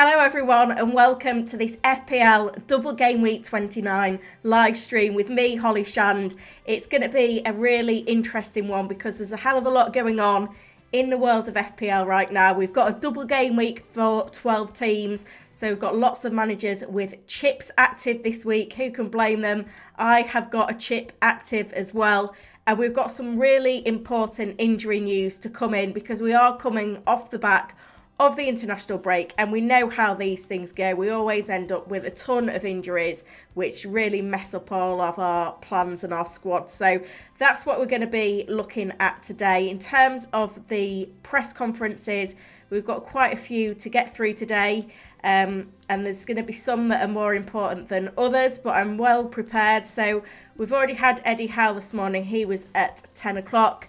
Hello everyone and welcome to this FPL Double Game Week 29 live stream with me, Holly Shand. It's going to be a really interesting one because there's a hell of a lot going on in the world of FPL right now. We've got a double game week for 12 teams, so we've got lots of managers with chips active this week. Who can blame them? I have got a chip active as well. And we've got some really important injury news to come in because we are coming off the back of the international break, and we know how these things go. We always end up with a ton of injuries which really mess up all of our plans and our squad. So that's what we're going to be looking at today. In terms of the press conferences, we've got quite a few to get through today, and there's going to be some that are more important than others, but I'm well prepared. So we've already had Eddie Howe this morning. He was at 10 o'clock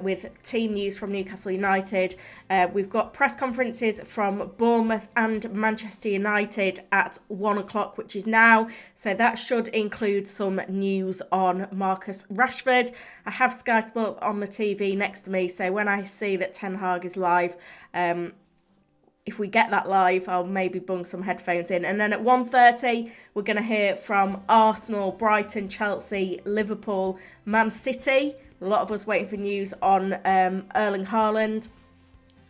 with team news from Newcastle United. We've got press conferences from Bournemouth and Manchester United at 1 o'clock, which is now. So that should include some news on Marcus Rashford. I have Sky Sports on the TV next to me, so when I see that Ten Hag is live, if we get that live, I'll maybe bung some headphones in. And then at 1:30, we're going to hear from Arsenal, Brighton, Chelsea, Liverpool, Man City. A lot of us waiting for news on Erling Haaland.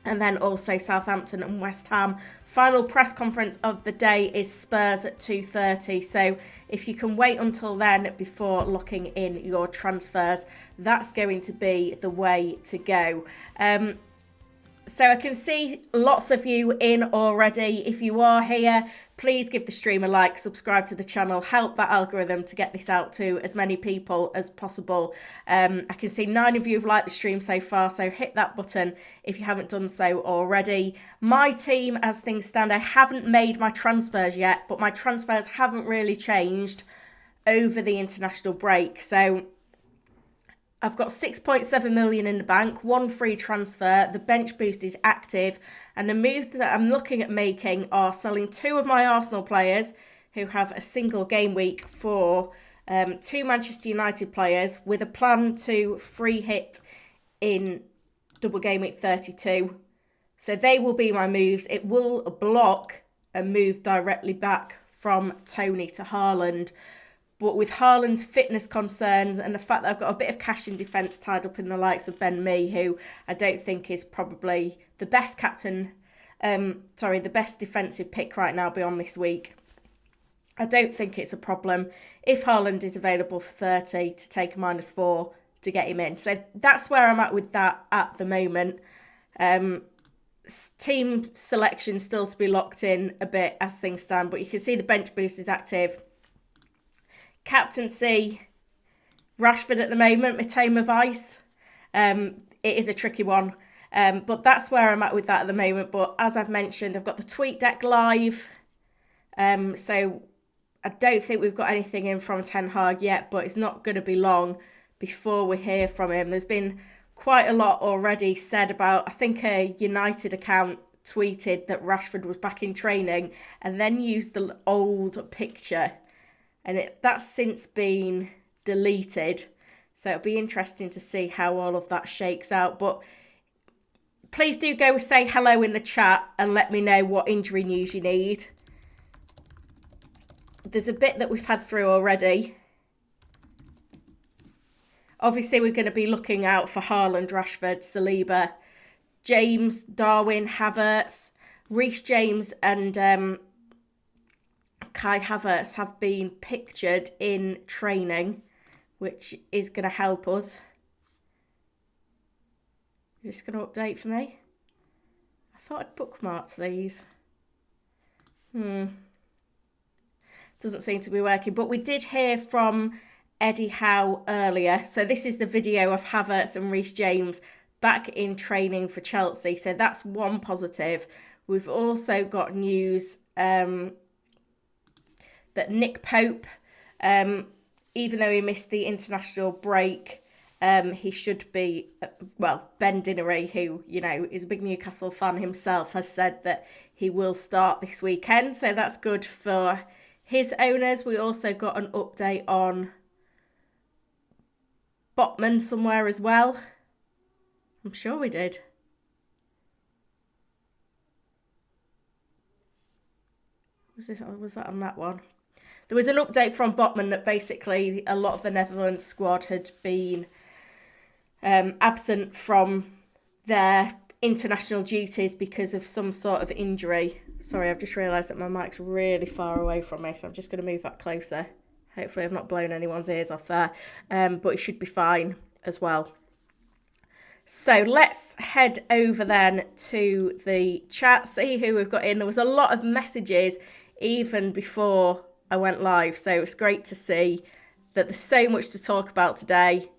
And then also Southampton and West Ham. Final press conference of the day is Spurs at 2:30. So if you can wait until then before locking in your transfers, that's going to be the way to go. So I can see lots of you in already. If you are here, please give the stream a like, subscribe to the channel, help that algorithm to get this out to as many people as possible. I can see 9 of you have liked the stream so far, so hit that button if you haven't done so already. My team, as things stand, I haven't made my transfers yet, but my transfers haven't really changed over the international break. So I've got 6.7 million in the bank, 1 free transfer, the bench boost is active, and the moves that I'm looking at making are selling 2 of my Arsenal players who have a single game week for 2 Manchester United players with a plan to free hit in double game week 32. So they will be my moves. It will block a move directly back from Tony to Haaland. But with Haaland's fitness concerns and the fact that I've got a bit of cash in defence tied up in the likes of Ben Mee, who I don't think is probably the best the best defensive pick right now beyond this week, I don't think it's a problem if Haaland is available for 30 to take a -4 to get him in. So that's where I'm at with that at the moment. Team selection still to be locked in a bit as things stand, but you can see the bench boost is active. Captaincy, Rashford at the moment, my tame of ice. It is a tricky one, but that's where I'm at with that at the moment. But as I've mentioned, I've got the tweet deck live, so I don't think we've got anything in from Ten Hag yet, but it's not going to be long before we hear from him. There's been quite a lot already said about, I think a United account tweeted that Rashford was back in training and then used the old picture. And that's since been deleted. So it'll be interesting to see how all of that shakes out. But please do go say hello in the chat and let me know what injury news you need. There's a bit that we've had through already. Obviously, we're going to be looking out for Haaland, Rashford, Saliba, James, Darwin, Havertz, Reece James and Kai Havertz have been pictured in training, which is going to help us. You're just going to update for me? I thought I'd bookmarked these. Doesn't seem to be working, but we did hear from Eddie Howe earlier. So this is the video of Havertz and Reece James back in training for Chelsea. So that's one positive. We've also got news that Nick Pope, even though he missed the international break, he should be, Ben Dinnery, who, is a big Newcastle fan himself, has said that he will start this weekend. So that's good for his owners. We also got an update on Botman somewhere as well. I'm sure we did. Was that on that one? There was an update from Botman that basically a lot of the Netherlands squad had been absent from their international duties because of some sort of injury. Sorry, I've just realised that my mic's really far away from me, so I'm just going to move that closer. Hopefully I've not blown anyone's ears off there, but it should be fine as well. So let's head over then to the chat, see who we've got in. There was a lot of messages even before I went live, so it's great to see that there's so much to talk about today.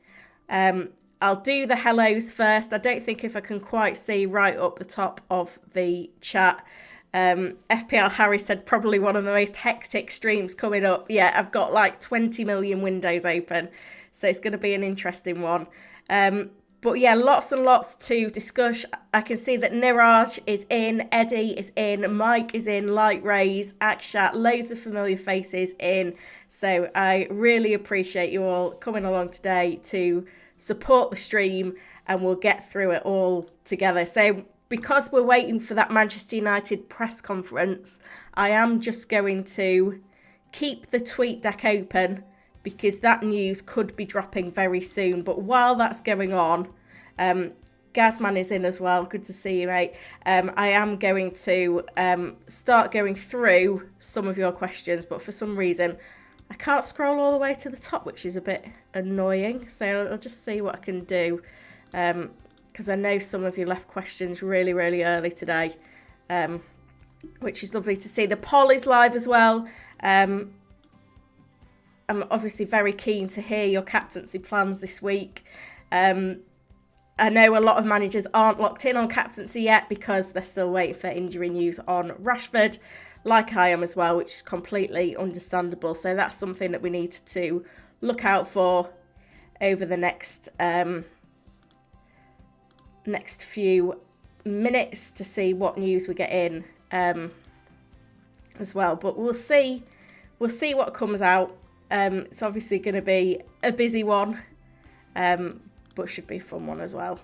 I'll do the hellos first. I don't think if I can quite see right up the top of the chat. FPL Harry said probably one of the most hectic streams coming up. Yeah, I've got like 20 million windows open, so it's going to be an interesting one. But yeah, lots and lots to discuss. I can see that Niraj is in, Eddie is in, Mike is in, Light Rays, Akshat, loads of familiar faces in. So I really appreciate you all coming along today to support the stream, and we'll get through it all together. So because we're waiting for that Manchester United press conference, I am just going to keep the tweet deck open because that news could be dropping very soon. But while that's going on, Gazman is in as well. Good to see you, mate. I am going to start going through some of your questions, but for some reason I can't scroll all the way to the top, which is a bit annoying. So I'll just see what I can do, because I know some of you left questions really, really early today, which is lovely to see. The poll is live as well. I'm obviously very keen to hear your captaincy plans this week. I know a lot of managers aren't locked in on captaincy yet because they're still waiting for injury news on Rashford, like I am as well, which is completely understandable. So that's something that we need to look out for over the next few minutes to see what news we get in as well. But we'll see what comes out. It's obviously going to be a busy one, but should be a fun one as well.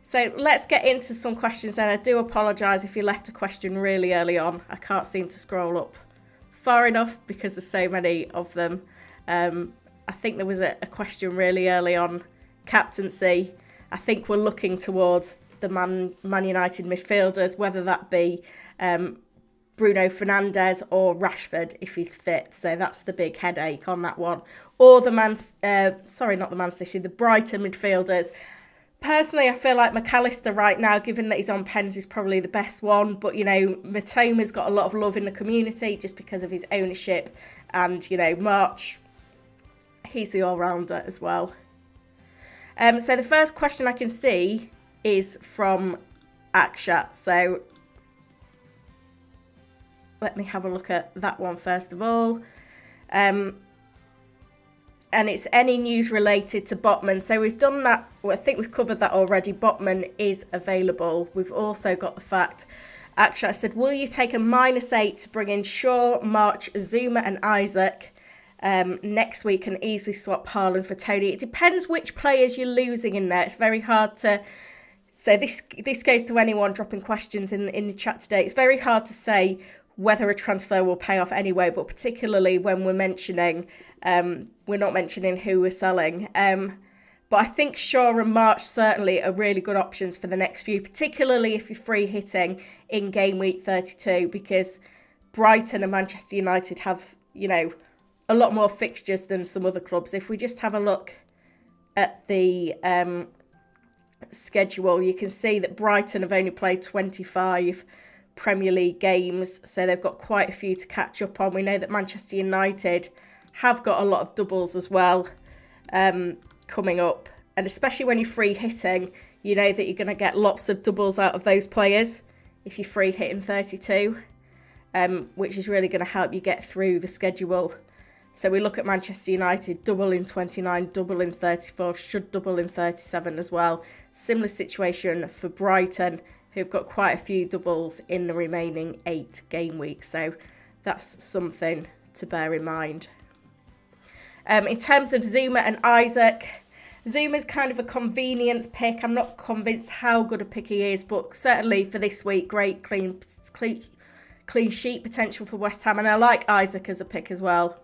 So let's get into some questions, and I do apologise if you left a question really early on. I can't seem to scroll up far enough because there's so many of them. I think there was a question really early on captaincy. I think we're looking towards the Man United midfielders, whether that be Bruno Fernandes or Rashford if he's fit. So that's the big headache on that one. Or the Brighton midfielders. Personally, I feel like McAllister right now, given that he's on pens, is probably the best one. But, you know, Matoma's got a lot of love in the community just because of his ownership. And, you know, March, he's the all-rounder as well. So the first question I can see is from Akshat. So let me have a look at that one first of all. And it's any news related to Botman. So we've done that. Well, I think we've covered that already. Botman is available. We've also got the fact. Actually, I said, will you take a -8 to bring in Shaw, March, Zuma and Isaac next week and easily swap Haaland for Tony? It depends which players you're losing in there. It's very hard to... So this goes to anyone dropping questions in the chat today. It's very hard to say whether a transfer will pay off anyway, but particularly when we're mentioning... we're not mentioning who we're selling. But I think Shaw and March certainly are really good options for the next few, particularly if you're free hitting in game week 32, because Brighton and Manchester United have, you know, a lot more fixtures than some other clubs. If we just have a look at the schedule, you can see that Brighton have only played 25 Premier League games, so they've got quite a few to catch up on. We know that Manchester United have got a lot of doubles as well coming up, and especially when you're free hitting, you know that you're going to get lots of doubles out of those players if you're free hitting 32, which is really going to help you get through the schedule. So we look at Manchester United, double in 29, double in 34, should double in 37 as well. Similar situation for Brighton, who've got quite a few doubles in the remaining 8 game weeks. So that's something to bear in mind. In terms of Zuma and Isaac, Zuma's kind of a convenience pick. I'm not convinced how good a pick he is, but certainly for this week, great clean clean sheet potential for West Ham, and I like Isaac as a pick as well.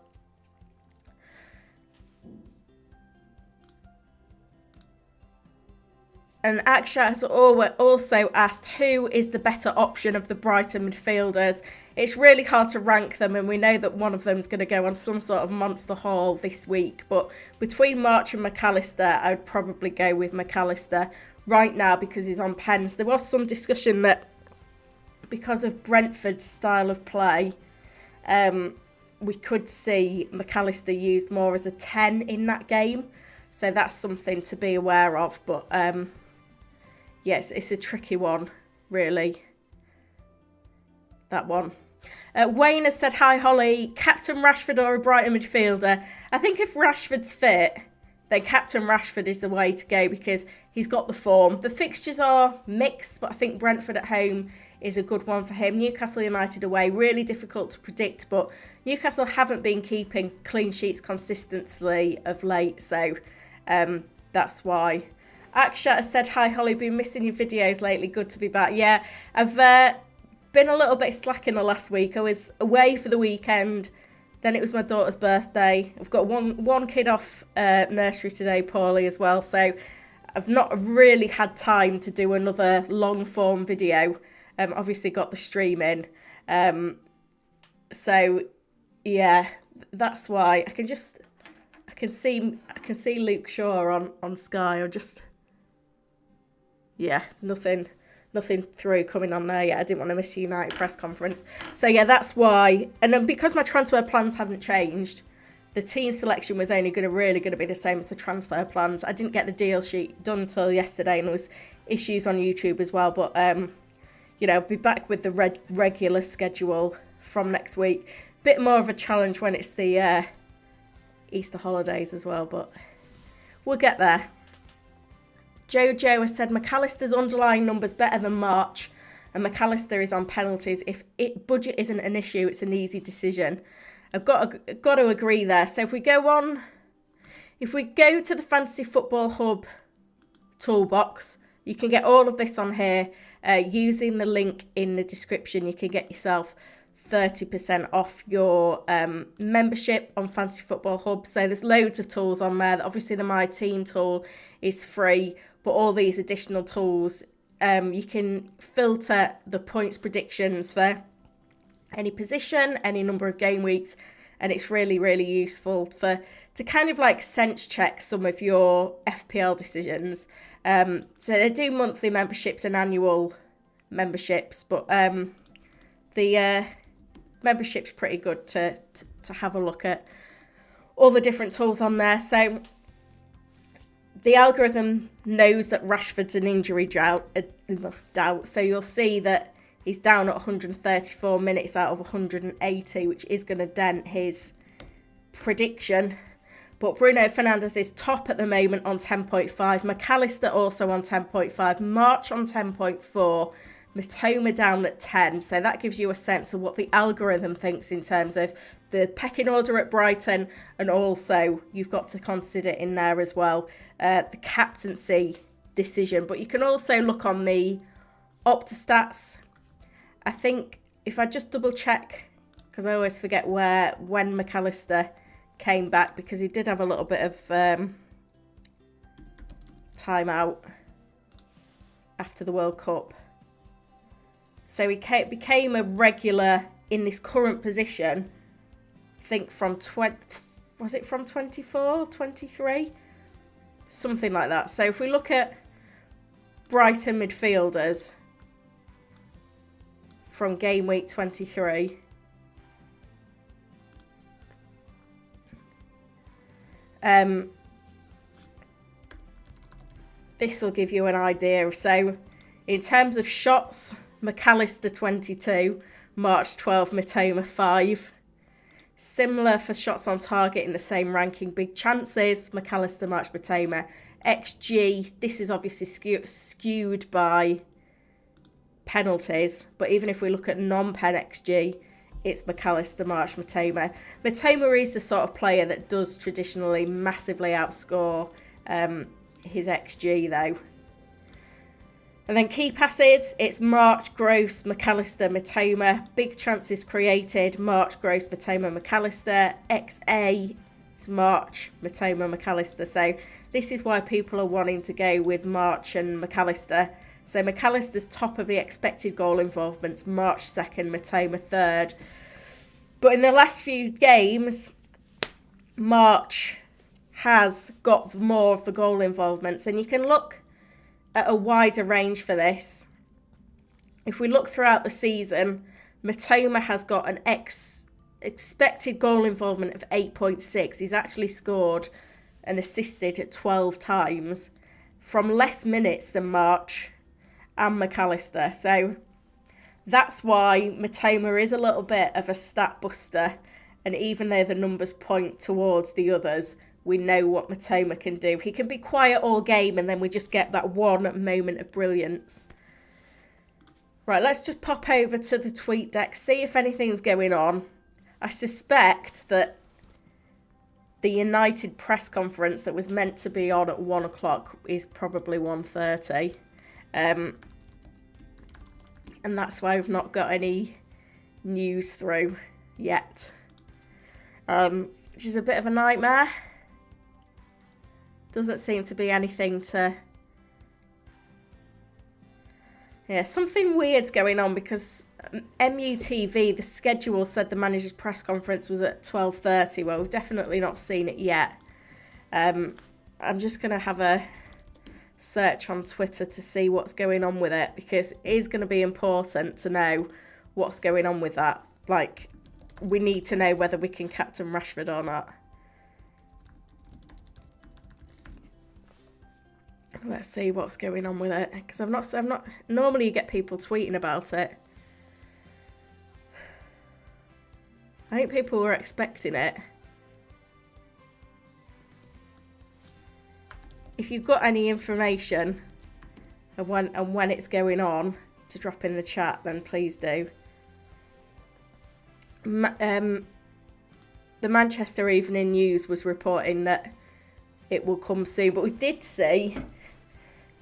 And Akshat has also asked, who is the better option of the Brighton midfielders? It's really hard to rank them, and we know that one of them is going to go on some sort of monster haul this week. But between March and McAllister, I would probably go with McAllister right now because he's on pens. There was some discussion that because of Brentford's style of play, we could see McAllister used more as a 10 in that game. So that's something to be aware of. But yes, it's a tricky one, really. That one. Wayne has said, hi Holly, Captain Rashford or a Brighton midfielder? I think if Rashford's fit, then Captain Rashford is the way to go because he's got the form. The fixtures are mixed, but I think Brentford at home is a good one for him. Newcastle United away, really difficult to predict, but Newcastle haven't been keeping clean sheets consistently of late, so that's why. Akshat has said, hi Holly, been missing your videos lately, good to be back. Yeah, I've been a little bit slack in the last week. I was away for the weekend, then it was my daughter's birthday. I've got one kid off nursery today, Paulie, as well, so I've not really had time to do another long form video. Obviously got the stream in, so yeah, that's why. I can see Luke Shaw on Sky. Nothing through coming on there yet. I didn't want to miss the United press conference. So yeah, that's why. And then because my transfer plans haven't changed, the team selection was only really going to be the same as the transfer plans. I didn't get the deal sheet done until yesterday, and there was issues on YouTube as well. But I'll be back with the regular schedule from next week. Bit more of a challenge when it's the Easter holidays as well, but we'll get there. Jojo has said McAllister's underlying numbers better than March, and McAllister is on penalties. If budget isn't an issue, it's an easy decision. I've got to agree there. So if we go to the Fantasy Football Hub toolbox, you can get all of this on here. Using the link in the description, you can get yourself 30% off your membership on Fantasy Football Hub. So there's loads of tools on there. Obviously the My Team tool is free, but all these additional tools, you can filter the points predictions for any position, any number of game weeks, and it's really, really useful to kind of like sense check some of your FPL decisions. So they do monthly memberships and annual memberships, but the membership's pretty good to have a look at all the different tools on there. So the algorithm knows that Rashford's an injury doubt, so you'll see that he's down at 134 minutes out of 180, which is going to dent his prediction. But Bruno Fernandes is top at the moment on 10.5. McAllister also on 10.5. March on 10.4. Matoma down at 10. So that gives you a sense of what the algorithm thinks in terms of the pecking order at Brighton. And also, you've got to consider in there as well the captaincy decision. But you can also look on the Opta stats. I think if I just double check, because I always forget when McAllister came back, because he did have a little bit of time out after the World Cup. So he became a regular in this current position, I think from 24, 23? Something like that. So if we look at Brighton midfielders from game week 23, this will give you an idea. So in terms of shots, McAllister 22, March 12, Matoma 5. Similar for shots on target in the same ranking. Big chances, McAllister, March, Matoma. XG, this is obviously skewed by penalties, but even if we look at non-pen XG, it's McAllister, March, Matoma. Matoma is the sort of player that does traditionally massively outscore his XG though. And then key passes, it's March, Gross, McAllister, Matoma. Big chances created, March, Gross, Matoma, McAllister. XA, it's March, Matoma, McAllister. So this is why people are wanting to go with March and McAllister. So McAllister's top of the expected goal involvements, March 2nd, Matoma 3rd. But in the last few games, March has got more of the goal involvements. And you can look at a wider range for this. If we look throughout the season, Matoma has got an expected goal involvement of 8.6. He's actually scored and assisted at 12 times from less minutes than March and McAllister. So that's why Matoma is a little bit of a stat buster. And even though the numbers point towards the others, we know what Matoma can do. He can be quiet all game and then we just get that one moment of brilliance. Right, let's just pop over to the tweet deck, see if anything's going on. I suspect that the United press conference that was meant to be on at 1 o'clock is probably 1:30. And that's why I've not got any news through yet. Which is a bit of a nightmare. Doesn't seem to be anything to... Yeah, something weird's going on because MUTV, the schedule said the manager's press conference was at 12:30. Well, we've definitely not seen it yet. I'm just going to have a search on Twitter to see what's going on with it because it is going to be important to know what's going on with that. Like, we need to know whether we can captain Rashford or not. Let's see what's going on with it because I'm not. Normally, you get people tweeting about it. I think people were expecting it. If you've got any information and when it's going on to drop in the chat, then please do. The Manchester Evening News was reporting that it will come soon, but we did see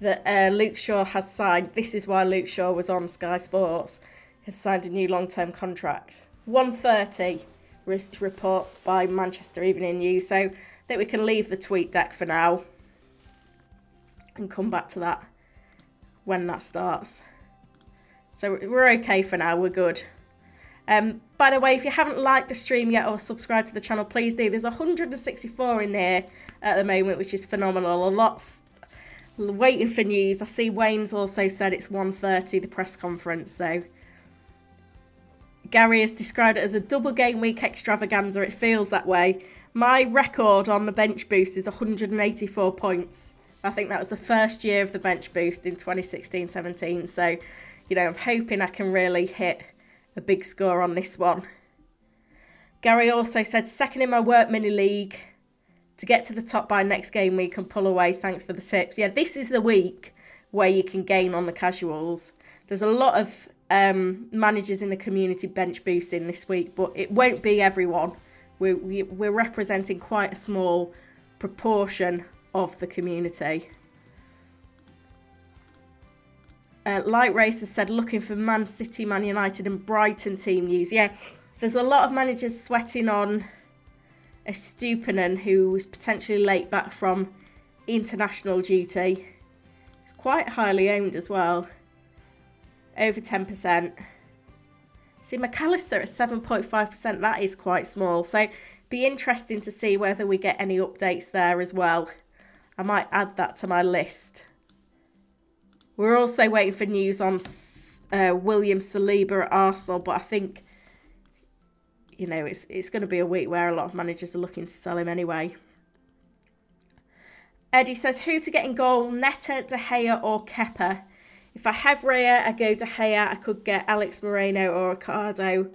that Luke Shaw has signed. This is why Luke Shaw was on Sky Sports. Has signed a new long-term contract. 1:30 report by Manchester Evening News. So I think we can leave the tweet deck for now and come back to that when that starts. So we're okay for now. We're good. By the way, if you haven't liked the stream yet or subscribed to the channel, please do. There's 164 in here at the moment, which is phenomenal. A lot's waiting for news. I see Wayne's also said it's 1:30, the press conference. So Gary has described it as a double game week extravaganza. It feels that way. My record on the bench boost is 184 points. I think that was the first year of the bench boost in 2016-17. So, you know, I'm hoping I can really hit a big score on this one. Gary also said, second in my work mini league to get to the top by next game week and pull away. Thanks for the tips. Yeah, this is the week where you can gain on the casuals. There's a lot of managers in the community bench boosting this week, but it won't be everyone. We're representing quite a small proportion of the community. Light Racer said, looking for Man City, Man United and Brighton team news. Yeah, there's a lot of managers sweating on a Stupinan who was potentially late back from international duty. He's quite highly owned as well. Over 10%. See, McAllister at 7.5%, that is quite small. So, be interesting to see whether we get any updates there as well. I might add that to my list. We're also waiting for news on William Saliba at Arsenal, but I think, you know, it's going to be a week where a lot of managers are looking to sell him anyway. Eddie says, who to get in goal, Neta, De Gea or Kepa? If I have Raya, I go De Gea. I could get Alex Moreno or Ricardo,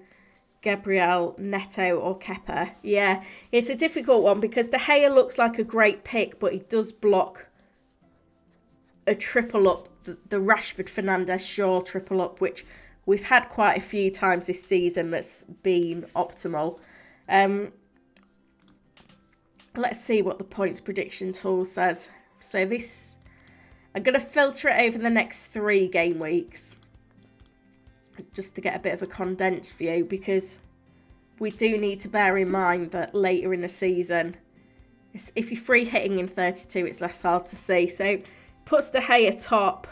Gabriel, Neto or Kepa. Yeah, it's a difficult one because De Gea looks like a great pick, but he does block a triple up, the Rashford, Fernandes, Shaw triple up, which we've had quite a few times this season that's been optimal. Let's see what the points prediction tool says. So this I'm going to filter it over the next 3 game weeks just to get a bit of a condensed view, because we do need to bear in mind that later in the season, if you're free hitting in 32, it's less hard to see. So puts De Gea top,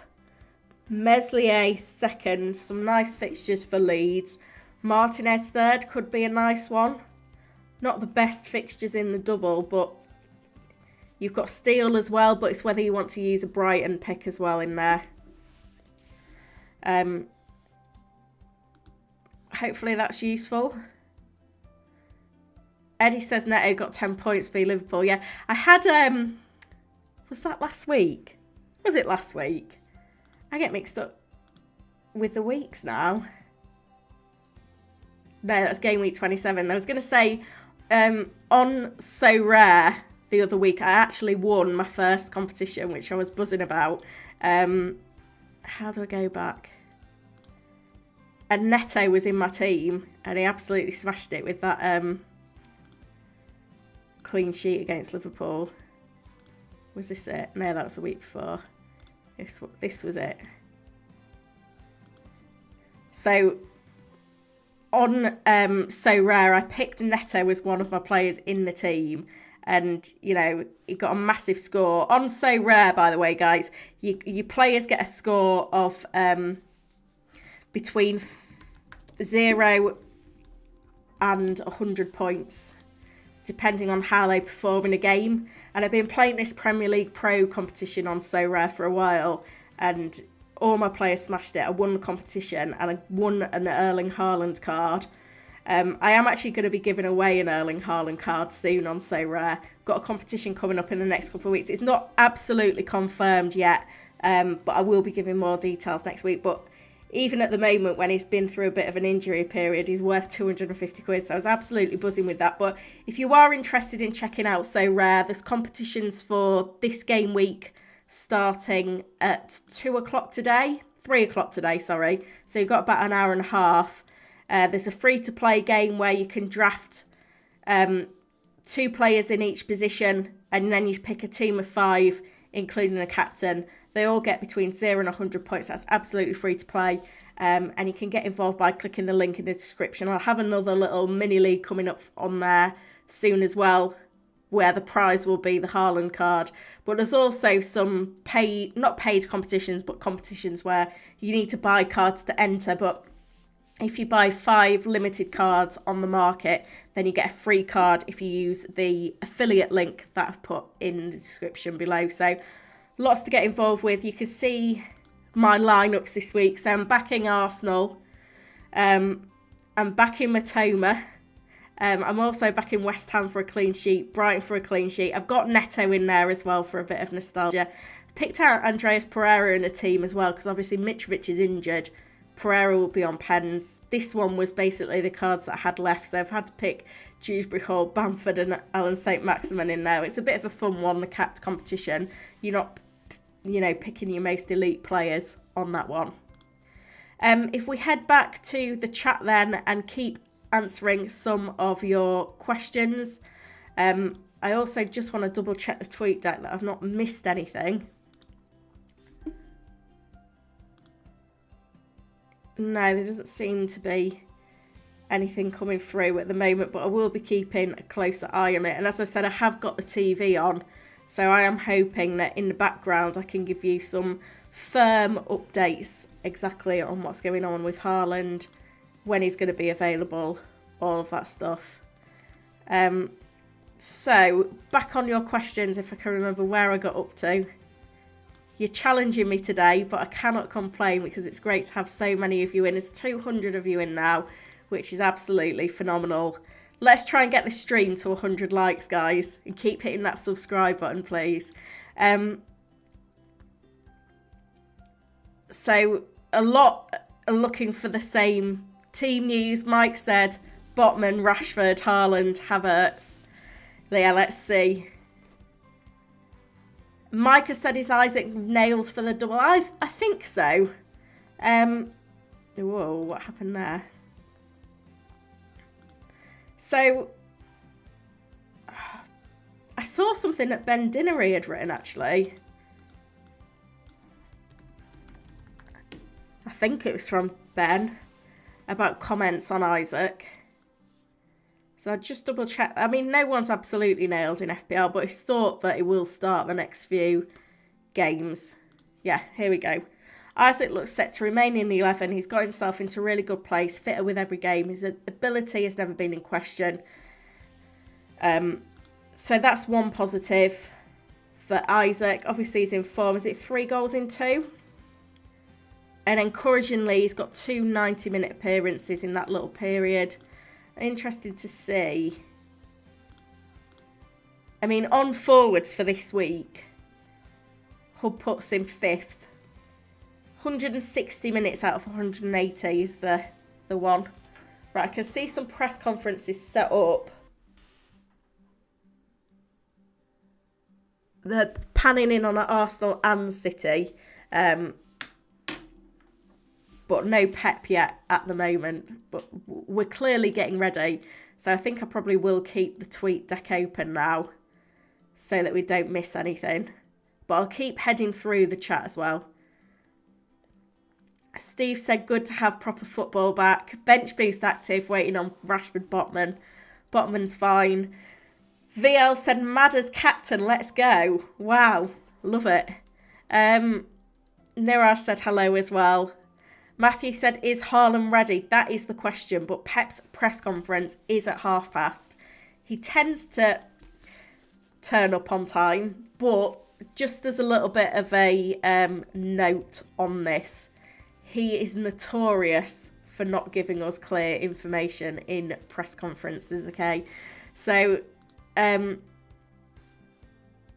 Meslier second, some nice fixtures for Leeds. Martinez third could be a nice one. Not the best fixtures in the double, but you've got Steele as well, but it's whether you want to use a Brighton pick as well in there. Hopefully that's useful. Eddie says Neto got 10 points for Liverpool. Yeah, I had, was that last week? Was it last week? I get mixed up with the weeks now. No, that's game week 27. I was going to say, on SORARE the other week, I actually won my first competition, which I was buzzing about. How do I go back? And Neto was in my team, and he absolutely smashed it with that clean sheet against Liverpool. Was this it? No, that was the week before. This was it. So on SORARE, I picked Neto as one of my players in the team, and you know, he got a massive score on SORARE. By the way, guys, your players get a score of between 0 and 100 points, depending on how they perform in a game. And I've been playing this Premier League Pro competition on SORARE for a while, and all my players smashed it. I won the competition, and I won an Erling Haaland card. I am actually going to be giving away an Erling Haaland card soon on SORARE. Got a competition coming up in the next couple of weeks. It's not absolutely confirmed yet, but I will be giving more details next week. But even at the moment, when he's been through a bit of an injury period, he's worth 250 quid. So I was absolutely buzzing with that. But if you are interested in checking out SORARE, there's competitions for this game week starting at 2 o'clock today. 3 o'clock today, sorry. So you've got about an hour and a half. There's a free-to-play game where you can draft 2 players in each position, and then you pick a team of 5, including a captain. They all get between 0 and 100 points. That's absolutely free to play. And you can get involved by clicking the link in the description. I'll have another little mini league coming up on there soon as well, where the prize will be the Haaland card. But there's also some not paid competitions, but competitions where you need to buy cards to enter. But if you buy 5 limited cards on the market, then you get a free card if you use the affiliate link that I've put in the description below. So lots to get involved with. You can see my lineups this week. So I'm backing Arsenal. I'm backing Matoma. I'm also backing West Ham for a clean sheet, Brighton for a clean sheet. I've got Neto in there as well for a bit of nostalgia. Picked out Andreas Pereira in a team as well, because obviously Mitrovic is injured. Pereira will be on pens. This one was basically the cards that I had left, so I've had to pick Dewsbury Hall, Bamford and Alan St. Maximin in there. It's a bit of a fun one, the capped competition. You're not, picking your most elite players on that one. If we head back to the chat then and keep answering some of your questions. I also just want to double check the tweet deck that I've not missed anything. No, there doesn't seem to be anything coming through at the moment, but I will be keeping a closer eye on it. And as I said, I have got the TV on, so I am hoping that in the background I can give you some firm updates exactly on what's going on with Haaland, when he's going to be available, all of that stuff. So, back on your questions, if I can remember where I got up to. You're challenging me today, but I cannot complain because it's great to have so many of you in. There's 200 of you in now, which is absolutely phenomenal. Let's try and get this stream to 100 likes, guys, and keep hitting that subscribe button, please. So, a lot are looking for the same team news. Mike said Botman, Rashford, Haaland, Havertz. Yeah, let's see. Micah said is Isaac nailed for the double. I think so. Whoa, what happened there? So, I saw something that Ben Dinnery had written, actually. think it was from Ben, about comments on Isaac. So I just double check. I mean, no one's absolutely nailed in FPL, but it's thought that it will start the next few games. Yeah, here we go. Isaac looks set to remain in the 11. He's got himself into a really good place, fitter with every game. His ability has never been in question. So that's one positive for Isaac. Obviously, he's in form. Is it 3 goals in 2? And encouragingly, he's got 2 90-minute appearances in that little period. Interested to see. I mean, on forwards for this week, Hub puts him 5th. 160 minutes out of 180 is the one. Right, I can see some press conferences set up. They're panning in on Arsenal and City. But no Pep yet at the moment. But we're clearly getting ready. So I think I probably will keep the tweet deck open now, so that we don't miss anything. But I'll keep heading through the chat as well. Steve said, good to have proper football back. Bench boost active, waiting on Rashford Botman. Botman's fine. VL said, mad as captain, let's go. Wow, love it. Niraj said hello as well. Matthew said, is Haaland ready? That is the question, but Pep's press conference is at past. He tends to turn up on time, but just as a little bit of a note on this, he is notorious for not giving us clear information in press conferences, okay? So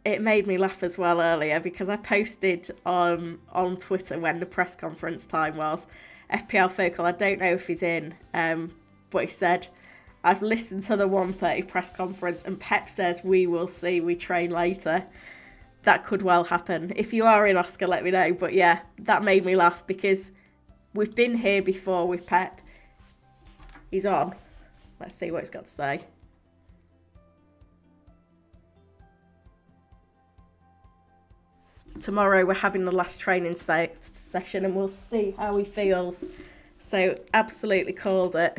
it made me laugh as well earlier because I posted on Twitter when the press conference time was. FPL Focal, I don't know if he's in, but he said, I've listened to the 1:30 press conference and Pep says, we will see, we train later. That could well happen. If you are in, Oscar, let me know. But yeah, that made me laugh because we've been here before with Pep. He's on. Let's see what he's got to say. Tomorrow we're having the last training session and we'll see how he feels. So absolutely called it.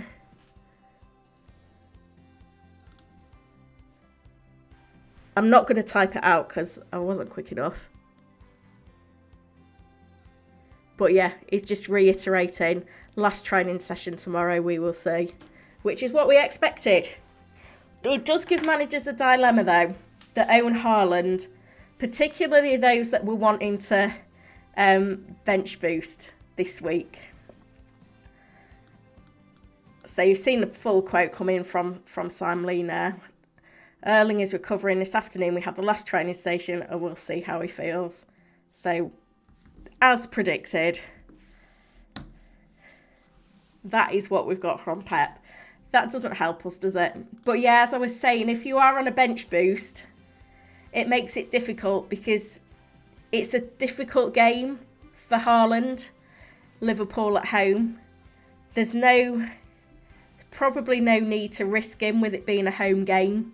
I'm not going to type it out because I wasn't quick enough. But yeah, he's just reiterating, last training session tomorrow, we will see. Which is what we expected. It does give managers a dilemma though, that own Haaland, particularly those that were wanting to bench boost this week. So you've seen the full quote come in from Sam Lee now. Erling is recovering this afternoon. We have the last training session and we'll see how he feels. So, as predicted, that is what we've got from Pep. That doesn't help us, does it? But yeah, as I was saying, if you are on a bench boost, it makes it difficult because it's a difficult game for Haaland. Liverpool at home. There's probably no need to risk him with it being a home game.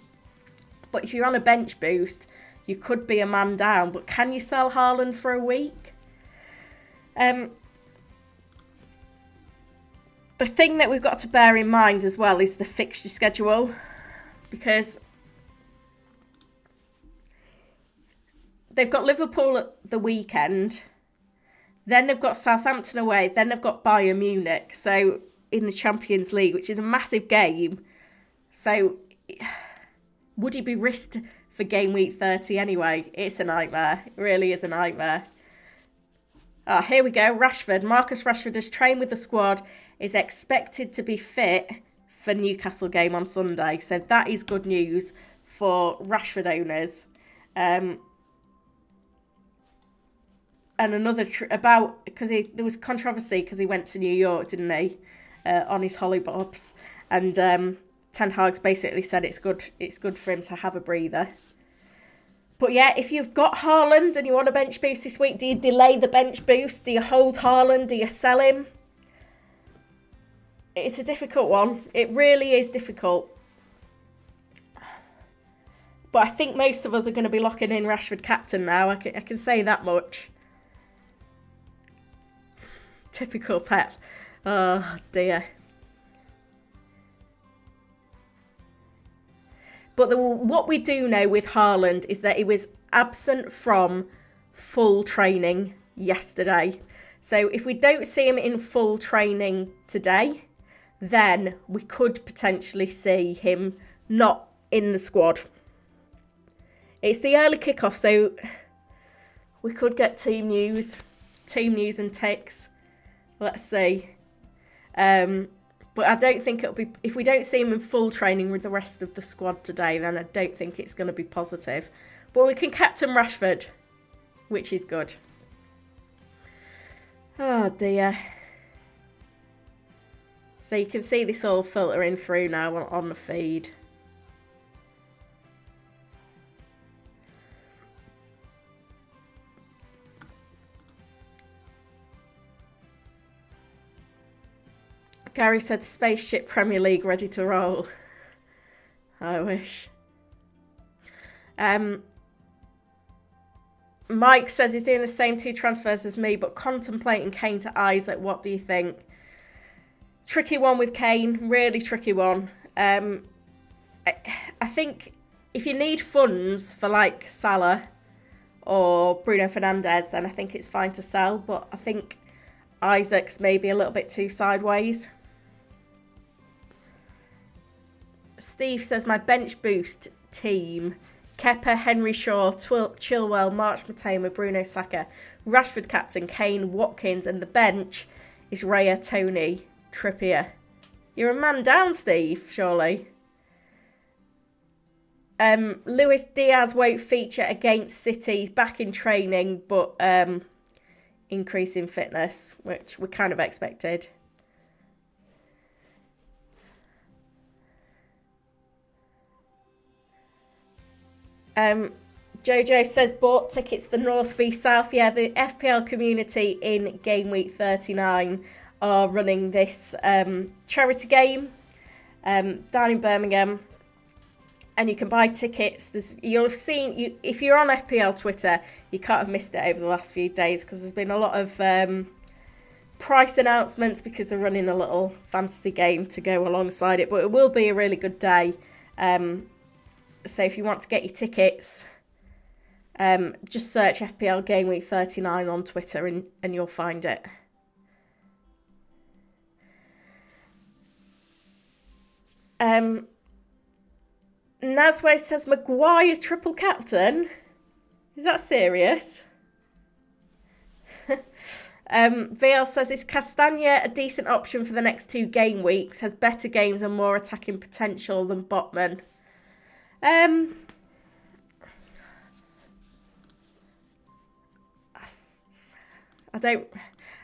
But if you're on a bench boost, you could be a man down. But can you sell Haaland for a week? The thing that we've got to bear in mind as well is the fixture schedule. Because they've got Liverpool at the weekend. Then they've got Southampton away. Then they've got Bayern Munich. So in the Champions League, which is a massive game. So would he be risked for game week 30 anyway? It's a nightmare. It really is a nightmare. Ah, here we go. Rashford. Marcus Rashford has trained with the squad, is expected to be fit for Newcastle game on Sunday. So that is good news for Rashford owners. And another because there was controversy because he went to New York, didn't he, on his hollybobs, and Ten Hag's basically said it's good for him to have a breather. But yeah, if you've got Haaland and you want a bench boost this week, do you delay the bench boost? Do you hold Haaland? Do you sell him? It's a difficult one. It really is difficult. But I think most of us are going to be locking in Rashford captain now. I can say that much. Typical Pep. Oh, dear. But what we do know with Haaland is that he was absent from full training yesterday. So if we don't see him in full training today, then we could potentially see him not in the squad. It's the early kickoff, so we could get team news and ticks. Let's see. But I don't think it'll be, if we don't see him in full training with the rest of the squad today, then I don't think it's going to be positive. But we can captain Rashford, which is good. Oh dear. So you can see this all filtering through now on the feed. Gary said Spaceship Premier League ready to roll. I wish. Mike says he's doing the same 2 transfers as me, but contemplating Kane to Isaac. What do you think? Tricky one with Kane. Really tricky one. I think if you need funds for like Salah or Bruno Fernandes, then I think it's fine to sell. But I think Isaac's maybe a little bit too sideways. Steve says my bench boost team: Kepa, Henry Shaw, Chilwell, March Matoma, Bruno Saka, Rashford captain, Kane, Watkins, and the bench is Raya, Tony, Trippier. You're a man down, Steve, surely. Luis Diaz won't feature against City, back in training, but increase in fitness, which we kind of expected. Jojo says bought tickets for North v South. Yeah, the FPL community in Gameweek 39 are running this charity game down in Birmingham, and you can buy tickets. You'll have seen, if you're on FPL Twitter, you can't have missed it over the last few days because there's been a lot of price announcements because they're running a little fantasy game to go alongside it. But it will be a really good day. So if you want to get your tickets, just search FPL Gameweek 39 on Twitter and you'll find it. Nazway says Maguire triple captain. Is that serious? VL says, is Castagna a decent option for the next 2 game weeks? Has better games and more attacking potential than Botman? I'm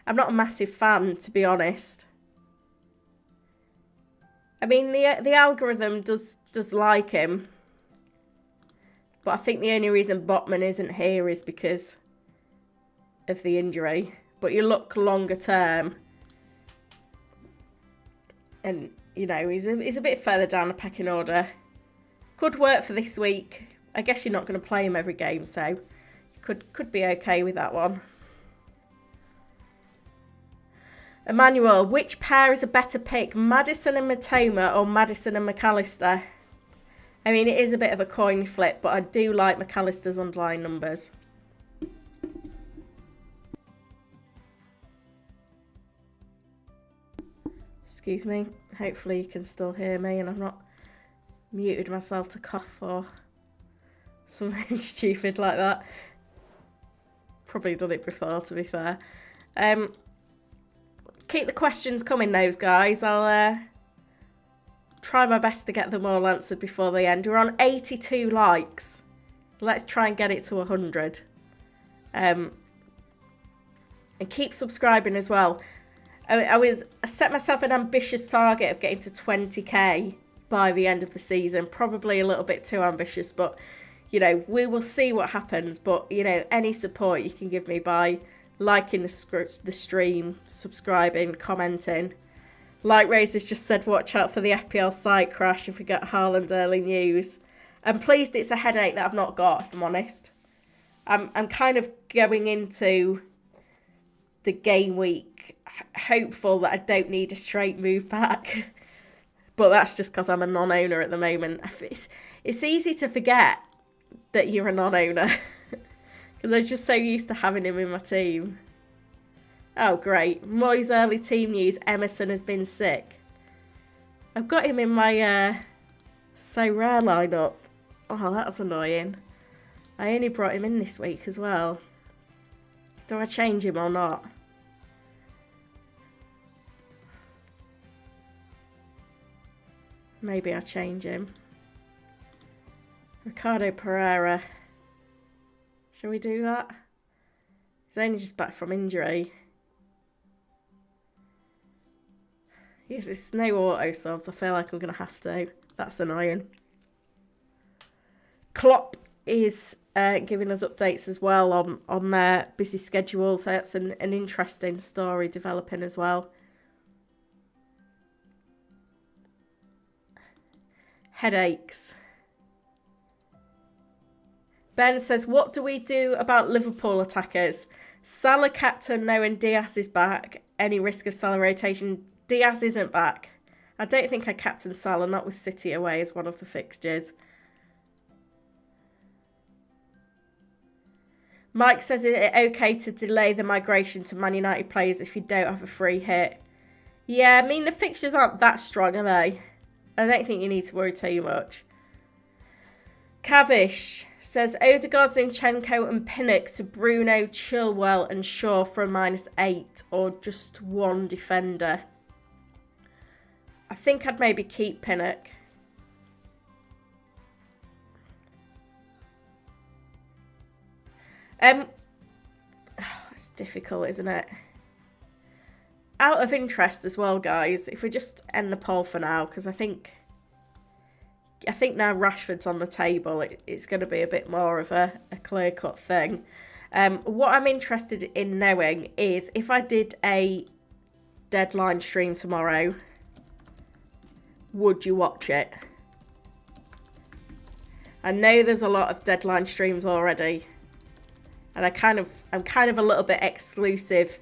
not a massive fan, to be honest. I mean, the algorithm does like him, but I think the only reason Botman isn't here is because of the injury. But you look longer term, and you know he's a bit further down the pecking order. Could work for this week. I guess you're not going to play him every game, so could be okay with that one. Emmanuel, which pair is a better pick, Maddison and Matoma or Maddison and McAllister? I mean, it is a bit of a coin flip, but I do like McAllister's underlying numbers. Excuse me. Hopefully you can still hear me and I've not muted myself to cough or something stupid like that. Probably done it before, to be fair. Keep the questions coming, those guys. I'll try my best to get them all answered before the end. We're on 82 likes. Let's try and get it to 100. And keep subscribing as well. I set myself an ambitious target of getting to 20k by the end of the season. Probably a little bit too ambitious, but you know, we will see what happens. But you know, any support you can give me by liking the stream, subscribing, commenting. Light Razors just said watch out for the FPL site crash if we get Haaland early news. I'm pleased it's a headache that I've not got, if I'm honest. I'm kind of going into the game week hopeful that I don't need a straight move back. But that's just because I'm a non-owner at the moment. It's easy to forget that you're a non-owner because I'm just so used to having him in my team. Oh, great. Moyes' early team news. Emerson has been sick. I've got him in my SORARE lineup. Oh, that's annoying. I only brought him in this week as well. Do I change him or not? Maybe I change him. Ricardo Pereira. Shall we do that? He's only just back from injury. Yes, it's no auto subs. I feel like I'm going to have to. That's annoying. Klopp is giving us updates as well on their busy schedule. So that's an interesting story developing as well. Headaches. Ben says, what do we do about Liverpool attackers? Salah captain knowing Diaz is back. Any risk of Salah rotation? Diaz isn't back. I don't think I captain Salah, not with City away as one of the fixtures. Mike says, is it okay to delay the migration to Man United players if you don't have a free hit? Yeah, I mean, the fixtures aren't that strong, are they? I don't think you need to worry too much. Cavish says, Odegaard, Zinchenko and Pinnock to Bruno, Chilwell and Shaw for a -8 or just one defender. I think I'd maybe keep Pinnock. It's difficult, isn't it? Out of interest as well, guys, if we just end the poll for now, because I think now Rashford's on the table, it's going to be a bit more of a clear-cut thing. What I'm interested in knowing is if I did a deadline stream tomorrow, would you watch it? I know there's a lot of deadline streams already, and I'm kind of a little bit exclusive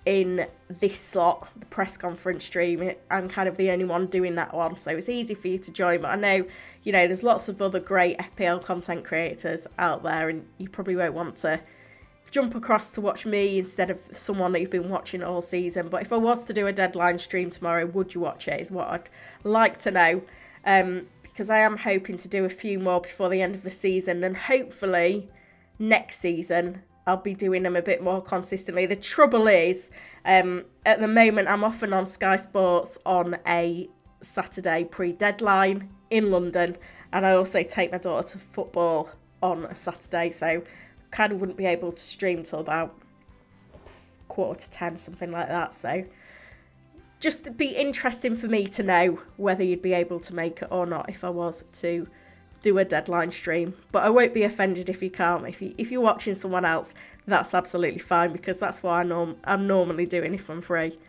in this slot, the press conference stream. I'm kind of the only one doing that one, so it's easy for you to join. But I know, you know, there's lots of other great FPL content creators out there, and you probably won't want to jump across to watch me instead of someone that you've been watching all season. But if I was to do a deadline stream tomorrow, would you watch it, is what I'd like to know. Because I am hoping to do a few more before the end of the season, and hopefully next season I'll be doing them a bit more consistently. The trouble is, at the moment I'm often on Sky Sports on a Saturday pre-deadline in London, and I also take my daughter to football on a Saturday, so kind of wouldn't be able to stream till about 9:45, something like that. So just be interesting for me to know whether you'd be able to make it or not if I was to do a deadline stream. But I won't be offended if you can't. If you're watching someone else, that's absolutely fine, because that's what I'm normally doing if I'm free.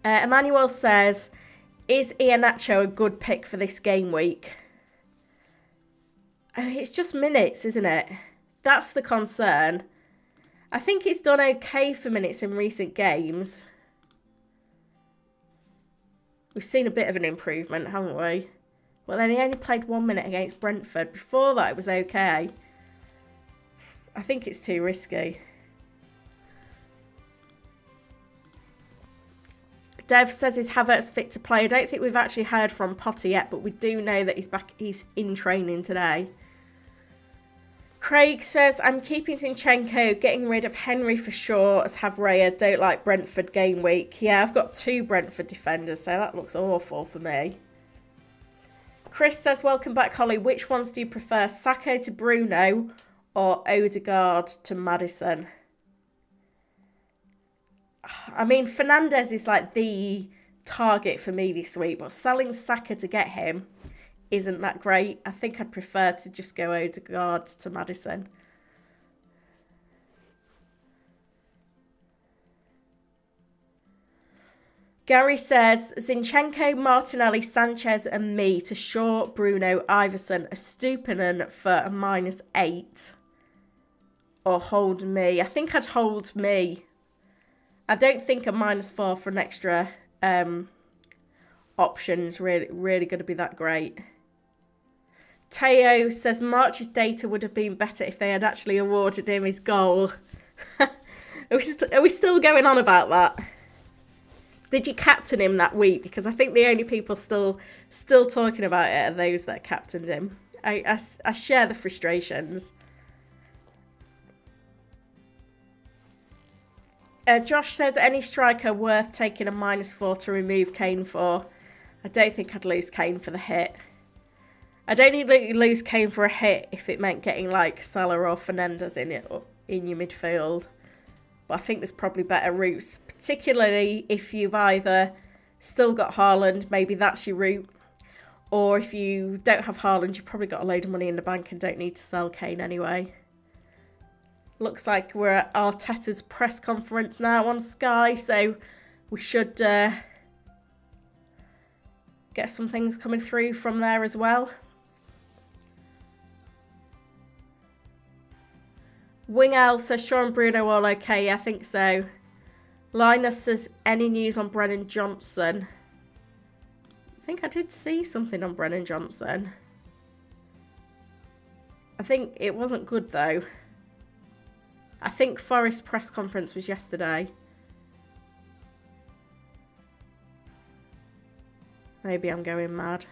Emmanuel says, is Iheanacho a good pick for this game week? It's just minutes, isn't it? That's the concern. I think he's done okay for minutes in recent games. We've seen a bit of an improvement, haven't we? Well, then he only played 1 minute against Brentford. Before that, it was okay. I think it's too risky. Dev says, is Havertz fit to play? I don't think we've actually heard from Potter yet, but we do know that he's back. He's in training today. Craig says, I'm keeping Zinchenko, getting rid of Henry for sure, as have Raya. Don't like Brentford game week. Yeah, I've got 2 Brentford defenders, so that looks awful for me. Chris says, welcome back, Holly. Which ones do you prefer, Sacco to Bruno or Odegaard to Maddison? I mean, Fernandes is like the target for me this week, but selling Saka to get him isn't that great. I think I'd prefer to just go Odegaard to Maddison. Gary says, Zinchenko, Martinelli, Sanchez and me to Shaw, Bruno, Iverson, a Stupinan for a -8 or hold me. I think I'd hold me. I don't think a -4 for an extra option is really going to be that great. Teo says March's data would have been better if they had actually awarded him his goal. Are we still going on about that? Did you captain him that week? Because I think the only people still talking about it are those that captained him. I share the frustrations. Josh says any striker worth taking a -4 to remove Kane for. I don't think I'd lose Kane for the hit. I'd only lose Kane for a hit if it meant getting like Salah or Fernandes in your midfield. But I think there's probably better routes, particularly if you've either still got Haaland, maybe that's your route, or if you don't have Haaland, you've probably got a load of money in the bank and don't need to sell Kane anyway. Looks like we're at Arteta's press conference now on Sky, so we should get some things coming through from there as well. Wingel says Shaw and Bruno all okay. I think so. Linus says any news on Brennan Johnson. I think I did see something on Brennan Johnson. I think it wasn't good though. I think Forest's press conference was yesterday. Maybe I'm going mad.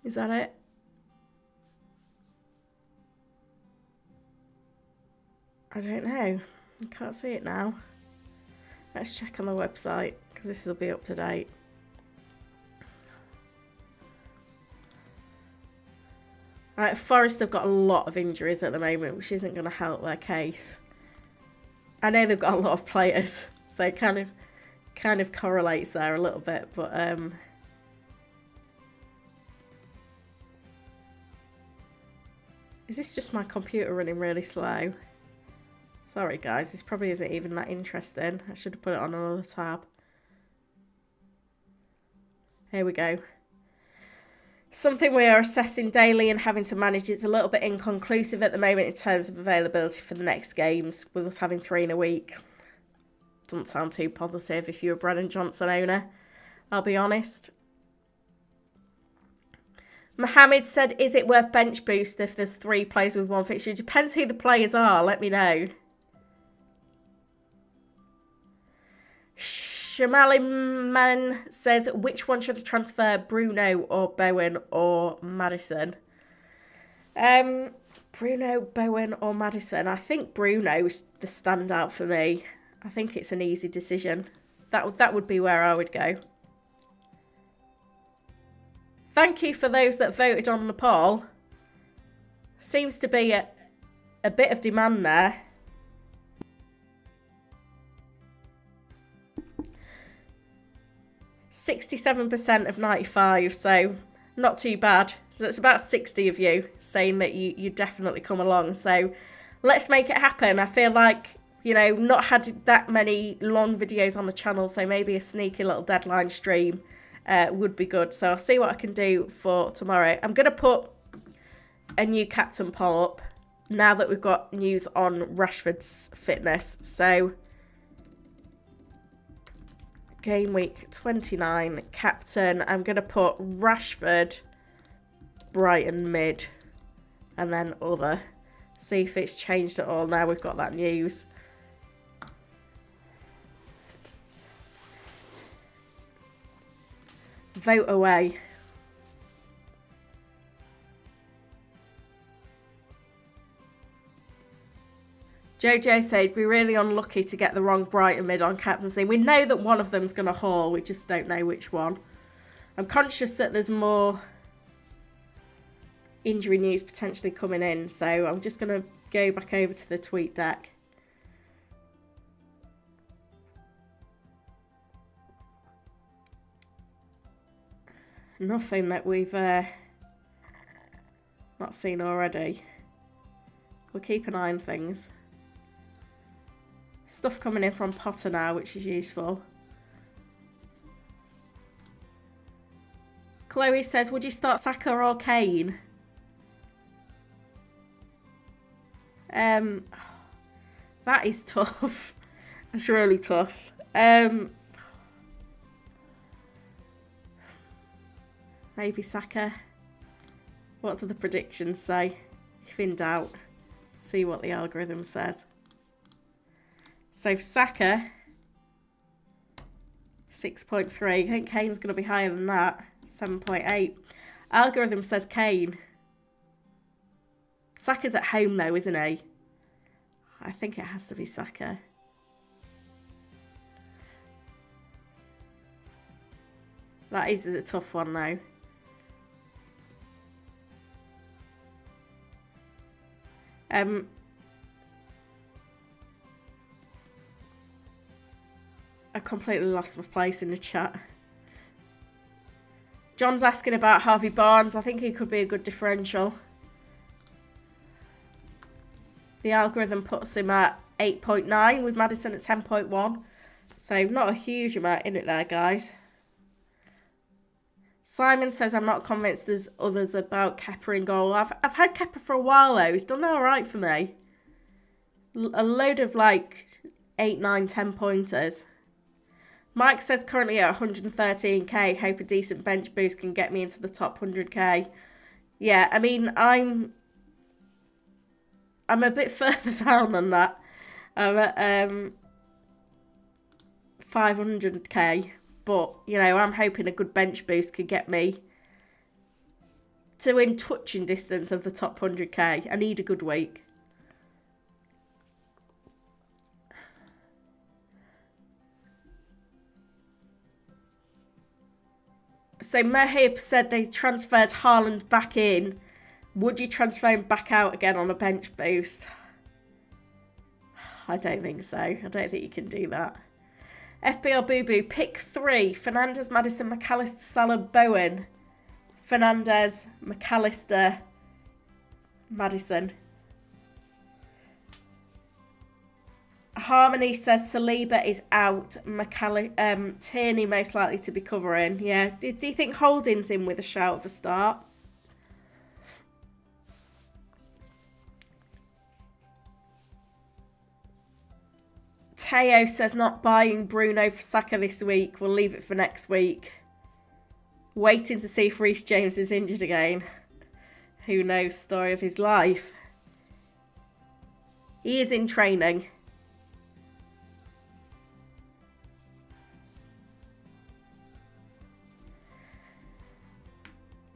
Is that it? I don't know. I can't see it now. Let's check on the website because this will be up to date. Right, Forest have got a lot of injuries at the moment, which isn't going to help their case. I know they've got a lot of players, so it kind of correlates there a little bit, but is this just my computer running really slow? Sorry guys, this probably isn't even that interesting. I should have put it on another tab. Here we go. Something we are assessing daily and having to manage. It's a little bit inconclusive at the moment in terms of availability for the next games, with us having 3 in a week. Doesn't sound too positive if you're a Brennan Johnson owner, I'll be honest. Mohammed said, is it worth bench boost if there's 3 players with 1 fixture? It depends who the players are, let me know. Shamaliman says, which one should I transfer, Bruno or Bowen or Maddison? Bruno, Bowen or Maddison? I think Bruno's the standout for me. I think it's an easy decision. That would be where I would go. Thank you for those that voted on the poll. Seems to be a bit of demand there. %67% of 95, so not too bad. So it's about 60 of you saying that you definitely come along. So let's make it happen. I feel like, you know, not had that many long videos on the channel, so maybe a sneaky little deadline stream would be good. So I'll see what I can do for tomorrow. I'm going to put a new captain poll up now that we've got news on Rashford's fitness. So game week 29 captain, I'm going to put Rashford, Brighton mid, and then other. See if it's changed at all now we've got that news. Vote away. Jojo said, we're really unlucky to get the wrong Brighton mid on captaincy. We know that one of them's going to haul, we just don't know which one. I'm conscious that there's more injury news potentially coming in, so I'm just going to go back over to the tweet deck. Nothing that we've not seen already. We'll keep an eye on things. Stuff coming in from Potter now, which is useful. Chloe says, would you start Saka or Kane? That is tough. That's really tough. Maybe Saka. What do the predictions say? If in doubt, see what the algorithm says. So Saka, 6.3. I think Kane's going to be higher than that. 7.8. Algorithm says Kane. Saka's at home though, isn't he? I think it has to be Saka. That is a tough one though. I completely lost my place in the chat. John's asking about Harvey Barnes. I think he could be a good differential. The algorithm puts him at 8.9 with Maddison at 10.1. So not a huge amount in it there, guys. Simon says, I'm not convinced there's others about Kepa in goal. I've had Kepa for a while though. He's done all right for me. A load of like 8, 9, 10 pointers. Mike says currently at 113k, hope a decent bench boost can get me into the top 100k. Yeah, I mean, I'm a bit further down than that. I'm at 500k, but you know, I'm hoping a good bench boost could get me to in touching distance of the top 100k. I need a good week. So Mahib said they transferred Haaland back in. Would you transfer him back out again on a bench boost? I don't think so. I don't think you can do that. FPL Boo Boo, pick 3. Fernandes, Maddison, McAllister, Salah, Bowen. Fernandes, McAllister, Maddison. Harmony says Saliba is out. Tierney most likely to be covering. Yeah. Do you think Holding's in with a shout of a start? Teo says not buying Bruno for Saka this week. We'll leave it for next week. Waiting to see if Reece James is injured again. Who knows? Story of his life. He is in training.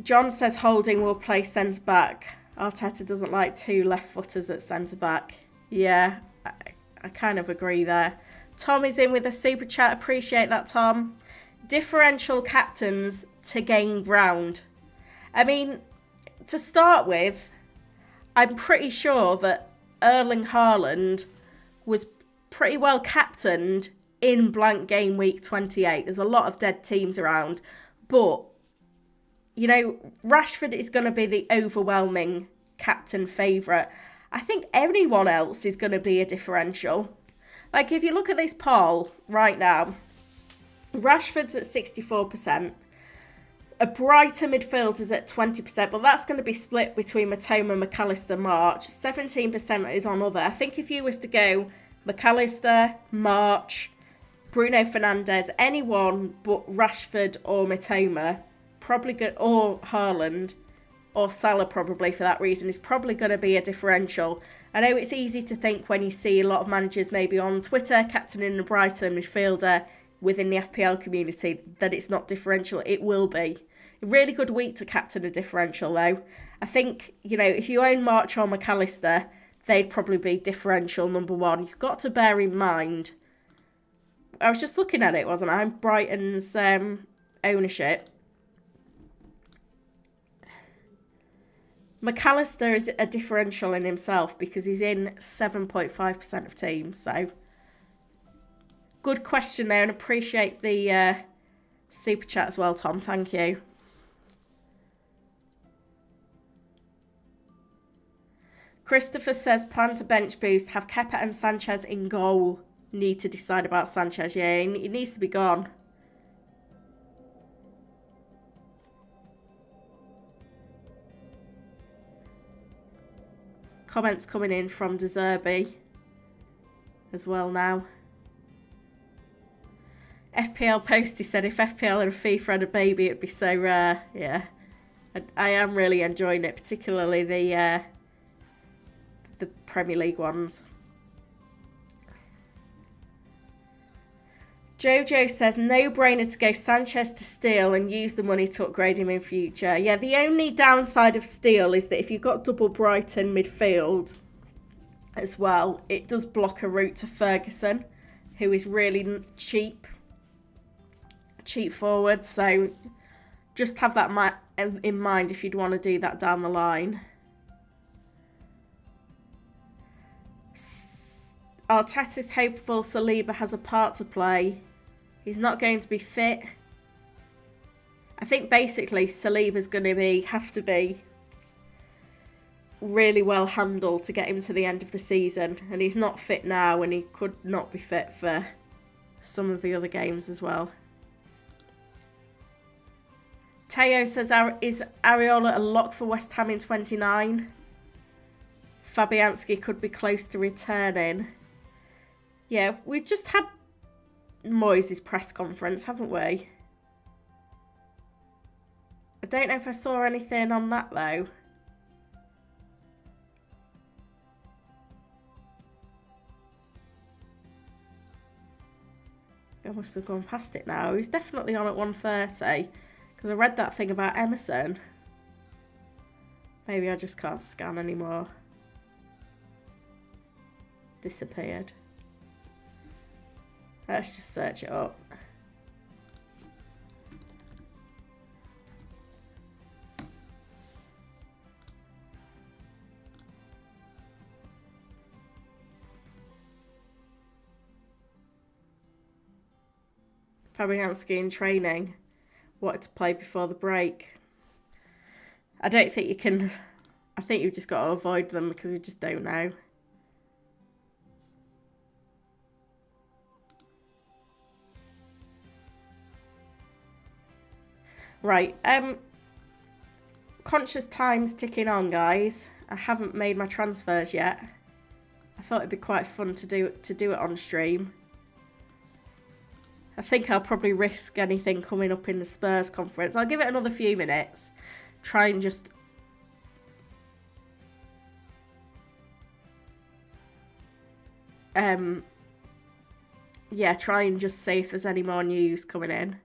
John says Holding will play centre-back. Arteta doesn't like 2 left-footers at centre-back. Yeah, I kind of agree there. Tom is in with a super chat. Appreciate that, Tom. Differential captains to gain ground. I mean, to start with, I'm pretty sure that Erling Haaland was pretty well captained in blank game week 28. There's a lot of dead teams around, but you know, Rashford is going to be the overwhelming captain favourite. I think anyone else is going to be a differential. Like, if you look at this poll right now, Rashford's at 64%. A Brighton midfielder's at 20%, but that's going to be split between Matoma, McAllister, March. 17% is on other. I think if you was to go McAllister, March, Bruno Fernandes, anyone but Rashford or Matoma, probably good, or Haaland or Salah probably for that reason, is probably going to be a differential. I know it's easy to think when you see a lot of managers maybe on Twitter captaining a Brighton midfielder within the FPL community that it's not differential. It will be. A really good week to captain a differential though. I think, you know, if you own March or McAllister, they'd probably be differential number 1. You've got to bear in mind, I was just looking at it, wasn't I? Brighton's ownership. McAllister is a differential in himself because he's in 7.5% of teams. So, good question there, and appreciate the super chat as well, Tom. Thank you. Christopher says, plan to bench boost, have Kepa and Sanchez in goal. need to decide about Sanchez. Yeah, he needs to be gone. Comments coming in from De Zerbi as well now. FPL Posty said if FPL and FIFA had a baby, it'd be so rare. Yeah, I am really enjoying it, particularly the Premier League ones. Jojo says, no-brainer to go Sanchez to Steele and use the money to upgrade him in future. Yeah, the only downside of Steele is that if you've got double Brighton midfield as well, it does block a route to Ferguson, who is really cheap forward. So just have that in mind if you'd want to do that down the line. Arteta's hopeful Saliba has a part to play. He's not going to be fit. I think basically Saliba's going to have to be really well handled to get him to the end of the season. And he's not fit now, and he could not be fit for some of the other games as well. Teo says, is Areola a lock for West Ham in 29? Fabianski could be close to returning. Yeah, we've just had Moyes' press conference, haven't we? I don't know if I saw anything on that, though. I must have gone past it now. He's definitely on at 1:30, because I read that thing about Emerson. Maybe I just can't scan anymore. Disappeared. Let's just search it up. Fabianski in training. Wanted to play before the break. I don't think you can... I think you've just got to avoid them because we just don't know. Right, conscious time's ticking on, guys. I haven't made my transfers yet. I thought it'd be quite fun to do it on stream. I think I'll probably risk anything coming up in the Spurs conference. I'll give it another few minutes. Try and just... yeah, try and just see if there's any more news coming in.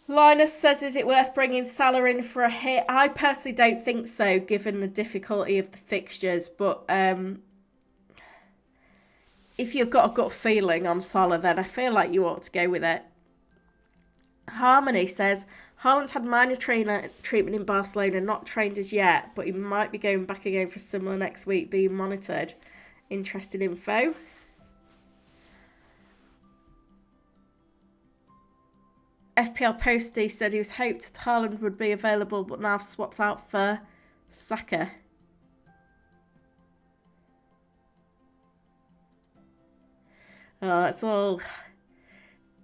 Linus says, is it worth bringing Salah in for a hit? I personally don't think so, given the difficulty of the fixtures. But if you've got a gut feeling on Salah, then I feel like you ought to go with it. Harmony says, Haaland had minor treatment in Barcelona, not trained as yet, but he might be going back again for similar next week, being monitored. Interesting info. FPL Posty said he was hoped Haaland would be available, but now swapped out for Saka. Oh, it's all...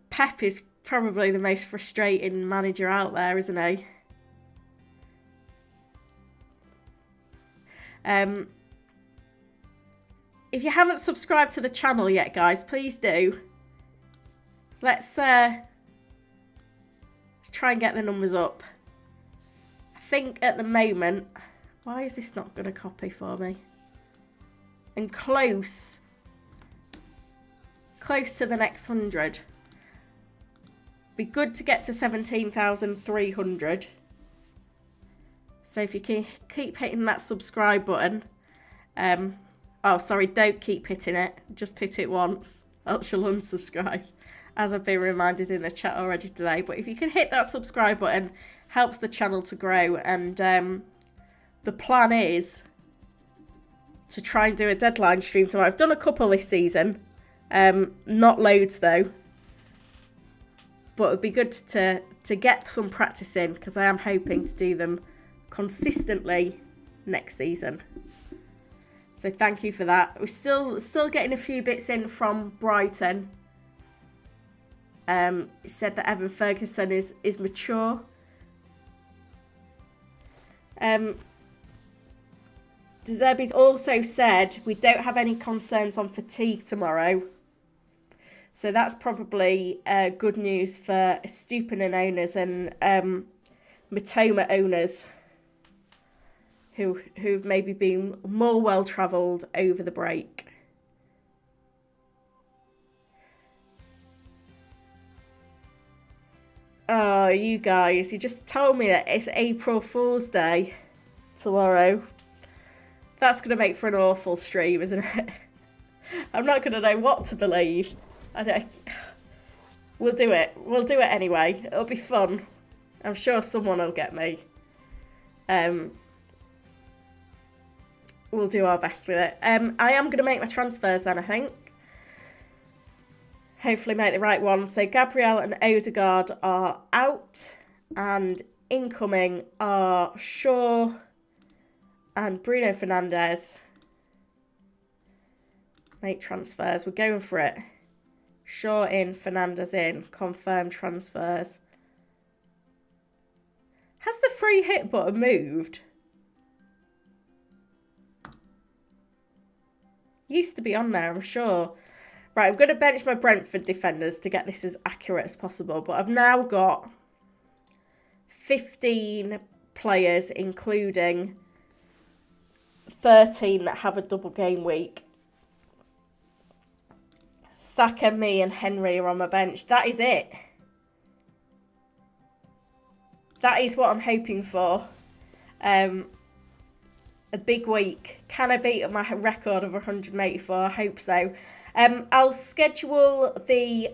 Pep is probably the most frustrating manager out there, isn't he? If you haven't subscribed to the channel yet, guys, please do. Let's try and get the numbers up. I think at the moment... Why is this not going to copy for me? And close to the next 100. Be good to get to 17,300. So if you can keep hitting that subscribe button. Oh, sorry, don't keep hitting it. Just hit it once. Else you'll unsubscribe. As I've been reminded in the chat already today. But if you can hit that subscribe button, helps the channel to grow. And the plan is to try and do a deadline stream tomorrow. I've done a couple this season. Not loads though. But it'd be good to get some practice in, because I am hoping to do them consistently next season. So thank you for that. We're still getting a few bits in from Brighton. It said that Evan Ferguson is mature. Deserby's also said we don't have any concerns on fatigue tomorrow. So that's probably good news for Stupinan owners and Matoma owners who've maybe been more well-travelled over the break. Oh, you guys, you just told me that it's April Fool's Day tomorrow. That's going to make for an awful stream, isn't it? I'm not going to know what to believe. We'll do it. We'll do it anyway. It'll be fun. I'm sure someone will get me. We'll do our best with it. I am going to make my transfers then, I think. Hopefully make the right one. So Gabriel and Odegaard are out. And incoming are Shaw and Bruno Fernandes. Make transfers. We're going for it. Shaw in, Fernandes in. Confirm transfers. Has the free hit button moved? Used to be on there, I'm sure. Right, I'm going to bench my Brentford defenders to get this as accurate as possible. But I've now got 15 players, including 13 that have a double game week. Saka, me and Henry are on my bench. That is it. That is what I'm hoping for. A big week. Can I beat my record of 184? I hope so. I'll schedule the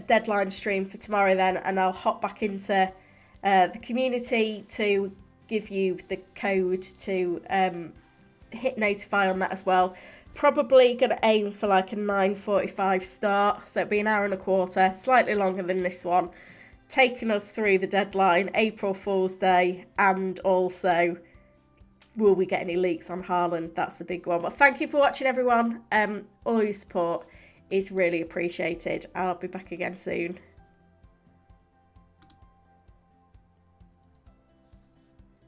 deadline stream for tomorrow then, and I'll hop back into the community to give you the code to hit notify on that as well. Probably going to aim for like a 9:45 start, so it'll be an hour and a quarter, slightly longer than this one, taking us through the deadline, April Fool's Day, and also will we get any leaks on Haaland? That's the big one. But thank you for watching, everyone. All your support is really appreciated. I'll be back again soon.